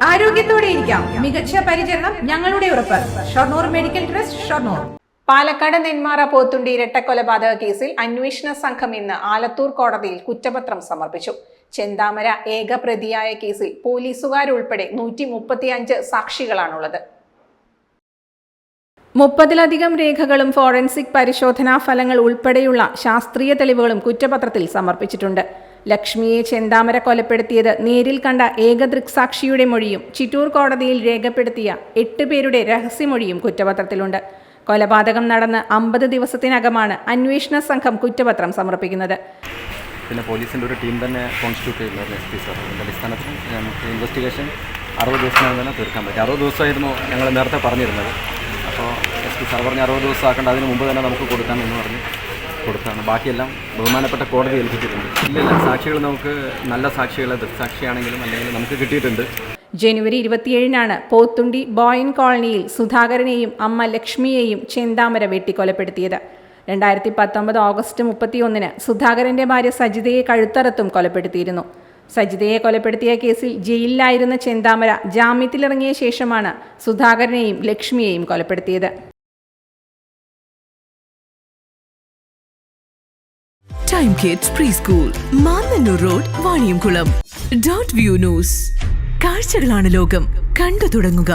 ആരോഗ്യത്തോടെ ഇരിക്കാം. മികച്ച പരിചരണം ഞങ്ങളുടെ ഉറപ്പ്. Shoranur medical trust, Shoranur. പാലക്കാട് നെന്മാറ പോത്തുണ്ടി ഇരട്ടക്കൊലപാതക കേസിൽ അന്വേഷണ സംഘം ഇന്ന് ആലത്തൂർ കോടതിയിൽ കുറ്റപത്രം സമർപ്പിച്ചു. ചെന്താമര ഏക പ്രതിയായ കേസിൽ പോലീസുകാരുൾപ്പെടെ 135 സാക്ഷികളാണുള്ളത്. 30-ലധികം രേഖകളും ഫോറൻസിക് പരിശോധനാ ഫലങ്ങൾ ഉൾപ്പെടെയുള്ള ശാസ്ത്രീയ തെളിവുകളും കുറ്റപത്രത്തിൽ സമർപ്പിച്ചിട്ടുണ്ട്. ലക്ഷ്മിയെ ചെന്താമര കൊലപ്പെടുത്തിയത് നേരിൽ കണ്ട ഏക ദൃക്സാക്ഷിയുടെ മൊഴിയും ചിറ്റൂർ കോടതിയിൽ രേഖപ്പെടുത്തിയ 8 പേരുടെ രഹസ്യമൊഴിയും കുറ്റപത്രത്തിലുണ്ട്. കൊലപാതകം നടന്ന് 50 ദിവസത്തിനകമാണ് അന്വേഷണ സംഘം കുറ്റപത്രം സമർപ്പിക്കുന്നത്. പിന്നെ പോലീസിൻ്റെ ഒരു ടീം തന്നെ കോൺസ്റ്റിറ്റ്യൂട്ട് ചെയ്യുന്നത് SP സാർ. അതിൻ്റെ അടിസ്ഥാനത്തിൽ നമുക്ക് ഇൻവെസ്റ്റിഗേഷൻ 60 ദിവസത്തിനകം തന്നെ തീർക്കാൻ പറ്റും. 60 ദിവസമായിരുന്നു ഞങ്ങൾ നേരത്തെ പറഞ്ഞിരുന്നത്. അപ്പോൾ SP സാർ പറഞ്ഞ് 60 ദിവസം ആക്കേണ്ട, അതിന് മുമ്പ് തന്നെ നമുക്ക് കൊടുക്കാം എന്ന് പറഞ്ഞ് കൊടുത്താണ്. ബാക്കിയെല്ലാം ബഹുമാനപ്പെട്ട കോടതി ഏൽപ്പിച്ചിട്ടുണ്ട്. ഇല്ല, സാക്ഷികൾ നമുക്ക് നല്ല സാക്ഷികളെ ദൃക്സാക്ഷിയാണെങ്കിലും അല്ലെങ്കിൽ നമുക്ക് കിട്ടിയിട്ടുണ്ട്. ജനുവരി 27-നാണ് പോത്തുണ്ടി ബോയൻ കോളനിയിൽ സുധാകരനെയും അമ്മ ലക്ഷ്മിയെയും ചെന്താമര വെട്ടിക്കൊലപ്പെടുത്തിയത്. 2019 ഓഗസ്റ്റ് 31-ന് സുധാകരന്റെ ഭാര്യ സജിതയെ കഴുത്തറത്തും കൊലപ്പെടുത്തിയിരുന്നു. സജിതയെ കൊലപ്പെടുത്തിയ കേസിൽ ജയിലിലായിരുന്ന ചെന്താമര ജാമ്യത്തിലിറങ്ങിയ ശേഷമാണ് സുധാകരനെയും ലക്ഷ്മിയെയും കൊലപ്പെടുത്തിയത്. Time kids pre school, Mannannur road, Vaniyamkulam. .View news. കാഴ്ചകളാണ് ലോകം, കണ്ടു തുടങ്ങുക.